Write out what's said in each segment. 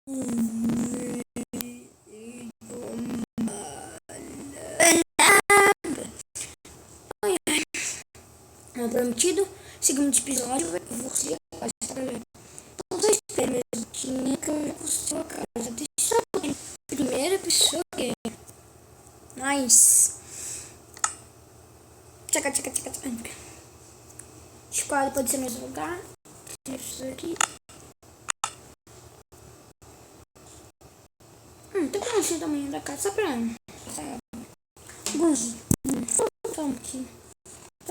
Não prometido. Segundo episódio, eu vou conseguir a casa, tá, galera? Então, só espero mesmo que eu consiga a casa. Deixa eu ver. Primeira pessoa que é. Nice. Tchaca, tchaca, tchaca, tchaca. Esquadro pode ser no mesmo lugar. Isso aqui. Tô com o tamanho da casa só pra. Alguns. Aqui.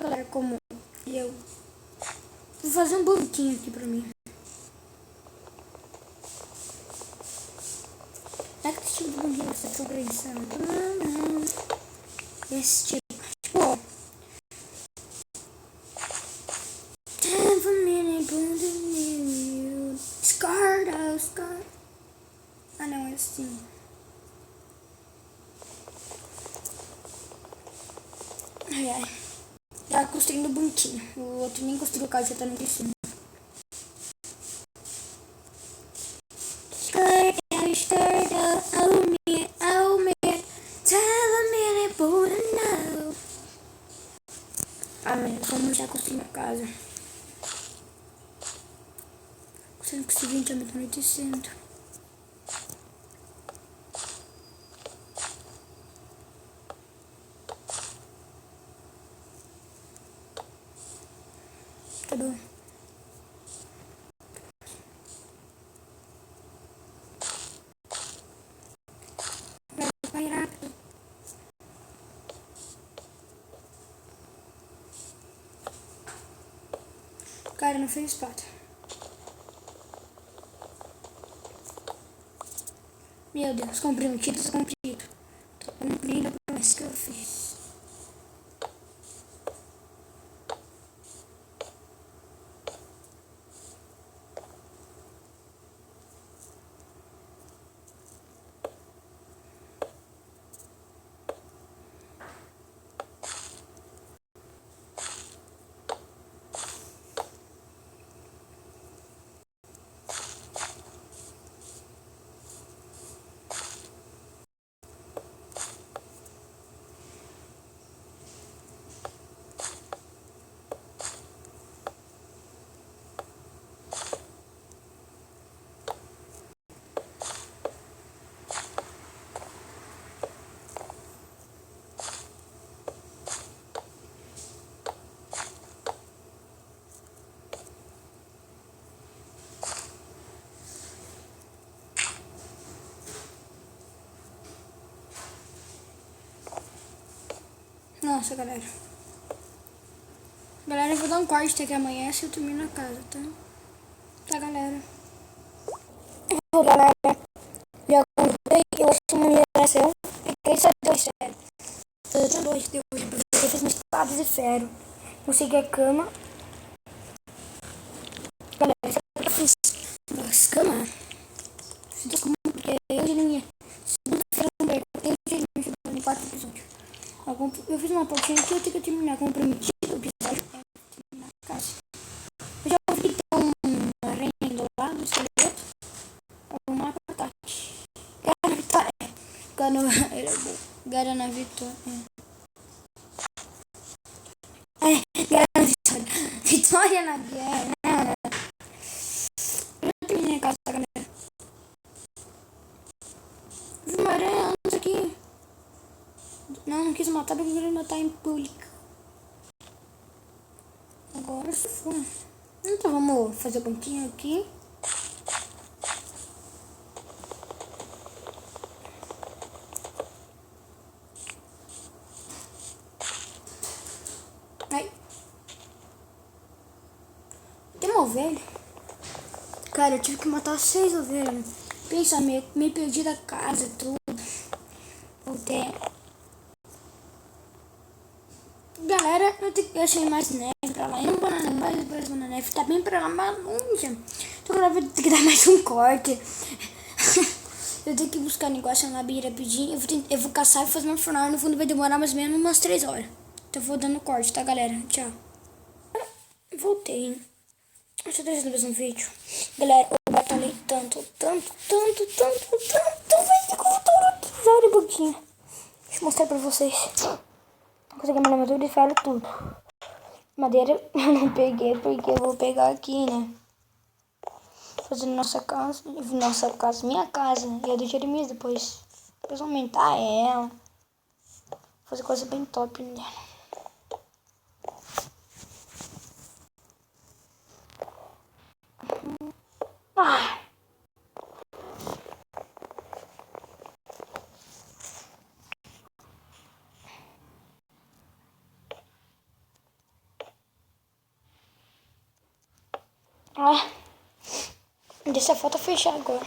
Galera, como eu vou fazer um banquinho aqui pra mim. É que tipo de banquinho você tá pensando? Esse tipo. Tipo, ó. Scar. Ah, não, é assim. Ai. Tá construindo o banquinho. O outro nem construiu o carro, já tá no de cima. Vamos já construir a casa. Sendo que esse 20 é muito anoitecendo. Tá bom. Vai rápido. Cara, não fez espada. Meu Deus, comprometido. Tô cumprindo a promessa que eu fiz. Nossa, galera. Galera, eu vou dar um corte até que amanhece e eu termino a casa, tá? Tá, galera. Galera, já comprei, eu acho uma mineração. Fiquei só 2 ferro. Eu tinha 2 de hoje, porque eu fiz uma espada de ferro. Consegui a cama. Galera, eu fiz umas camas. Fiz como porque eu já nem ia. Segunda-feira eu já me ajudando em 4 episódios. Eu fiz uma portinha aqui, eu tenho que terminar comprometido o episódio. Na casa. Eu já ouvi que tem uma aranha do lado do esqueleto. O mapa tá aqui. Gara Vitória. Gara Vitória. Gara Vitória. Vitória na guerra. Eu já terminei a casa, galera. Vi uma aranha antes aqui. Não quis matar porque eu queria matar em público. Agora se for. Então vamos fazer o banquinho aqui. Aí. Tem uma ovelha. Cara, eu tive que matar 6 ovelhas. Pensa, me perdi da casa, tudo. Voltei. Galera, eu achei mais neve pra lá. E um banana, mais depois banana neve. Tá bem pra lá, mas longe. Então agora eu vou ter que dar mais um corte. Eu tenho que buscar negócio na beira rapidinho. Eu vou caçar e fazer uma fornalha. No fundo vai demorar mais ou menos umas 3 horas. Então eu vou dando corte, tá, galera? Tchau. Voltei. Deixa eu deixar mais um vídeo. Galera, batalhei tanto. Vai ter um pouquinho. Deixa eu mostrar pra vocês. Consegui uma armadura e ferro tudo. Madeira eu não peguei porque eu vou pegar aqui, né? Fazendo nossa casa, minha casa e a do Jeremias depois. Depois aumentar ela. Fazer coisa bem top, né? Ah! Ah! Deixa a foto fechar agora.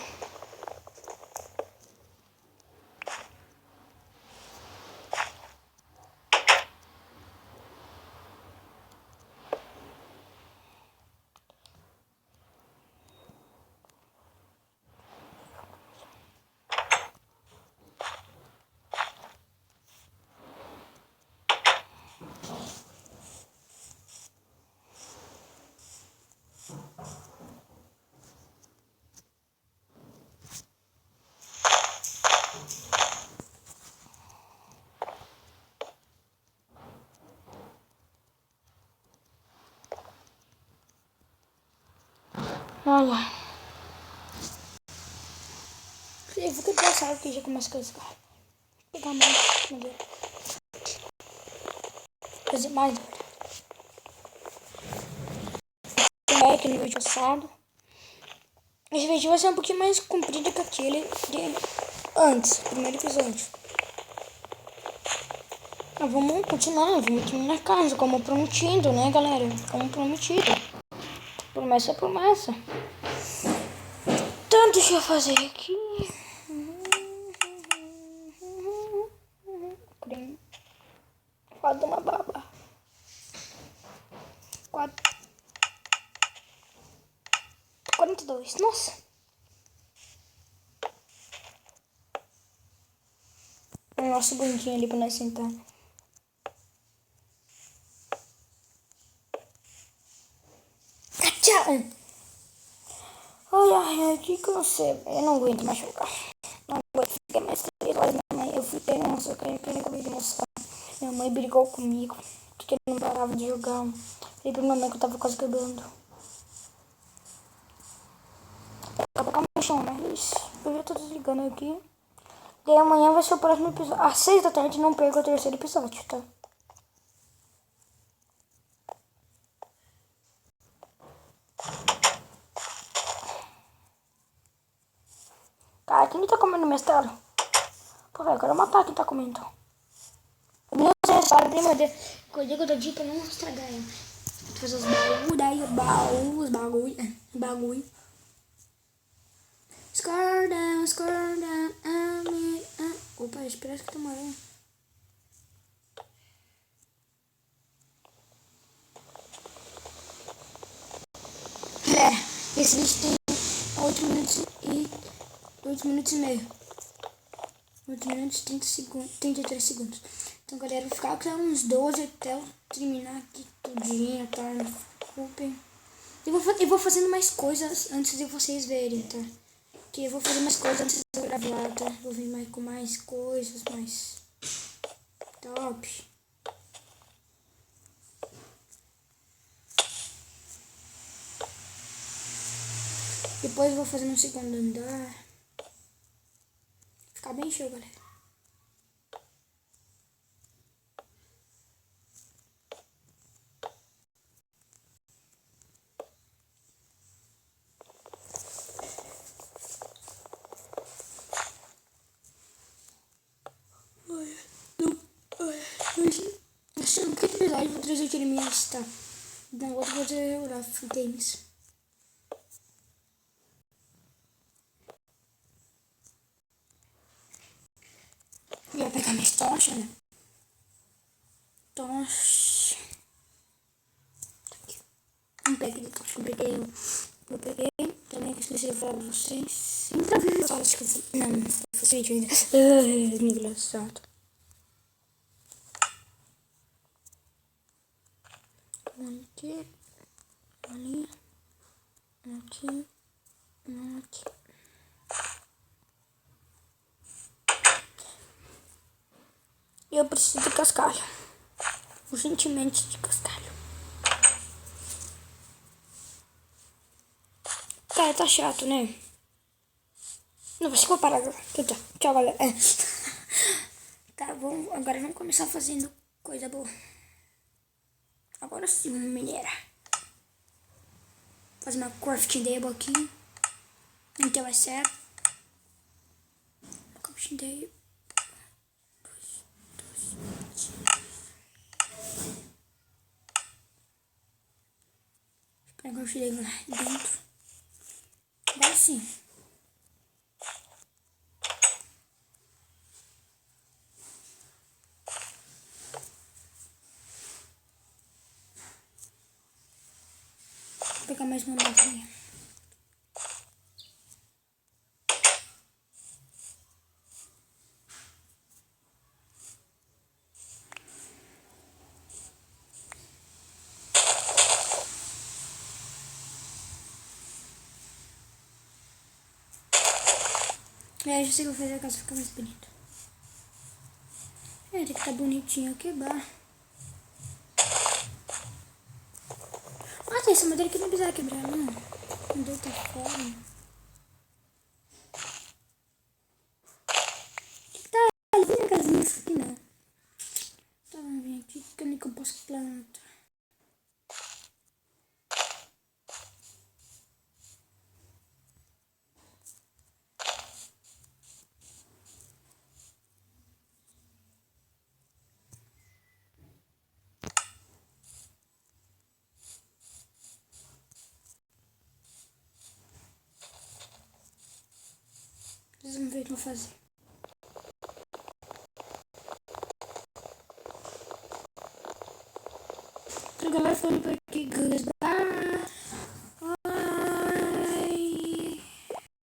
Olha. Eu vou quebrar essa árvore que já começa a cascar. Vou pegar mais madeira. Fazer mais madeira. Como que no vídeo passado. Esse vídeo vai ser um pouquinho mais comprido que aquele de antes, primeiro episódio. Mas vamos continuar na casa, como prometido, né, galera? Como prometido. Promessa é promessa. Então, deixa eu fazer aqui. Quadro uma baba. 42. Nossa. O nosso bundinho ali pra nós sentar. Tchau. Ai, que cansei. Eu não aguento mais jogar. Não aguento ficar mais 3 horas da manhã. Eu fui ter nossa, eu acabei de mostrar. Minha mãe brigou comigo. Porque eu não parava de jogar. Falei pra minha mãe que eu tava quase quebrando. Acabou no chão, mas eu já tô desligando aqui. Daí amanhã vai ser o próximo episódio. Às 6 da tarde não perca o terceiro episódio, tá? Cara, quem tá comendo mestrado? Pô, velho, eu quero matar quem tá comendo. Meu Deus, para de madeira. Cuidei que eu tô dito pra não estragar ela. Vou fazer os baús, daí bagulho. Score down, Opa, espera que tem uma aranha. Galera, esse vídeo tem 8 minutos e meio. 8 minutos e 30 segundos, 33 segundos. Então, galera, eu vou ficar aqui uns 12 até eu terminar aqui tudinho, tá? Desculpem. Eu vou fazendo mais coisas antes de vocês verem, tá? Que eu vou fazer mais coisas antes de eu gravar, tá? Vou vir mais com mais coisas, mais top. Depois eu vou fazer no segundo andar. Ficar bem show, galera. Achando que episódio vou trazer o Jeremias, tá? Não, outro vou trazer o Raf Games. Eu ia pegar minhas tochas, né? Tocha. Não peguei de tocha, eu peguei. Também esqueci de falar pra vocês. Então, eu acho que eu vou... Não fiz vídeo ainda. Engraçado. Aqui, ali, aqui, Aqui. Eu preciso de cascalho. Urgentemente de cascalho. Cara, tá chato, né? Não, você vou parar agora. Tá. Tchau, galera. Tá bom, agora vamos começar fazendo coisa boa. Agora sim, mineira. Fazer uma crafting table aqui. Então vai ser. Crafting table. Espera que eu tirei lá dentro. Agora sim. Vou pegar mais uma madeira. É, já sei que eu vou fazer a casa ficar mais bonita. É, tem que estar bonitinho aqui, bah. Ah, tem essa madeira que não precisa quebrar, não. A madeira tá fora. Tá, vem a casinha isso aqui, não. Tá, vamos vir aqui, que eu nem que eu posso plantar. Vamos ver o que eu vou fazer. Então, galera, falando por aqui, galera.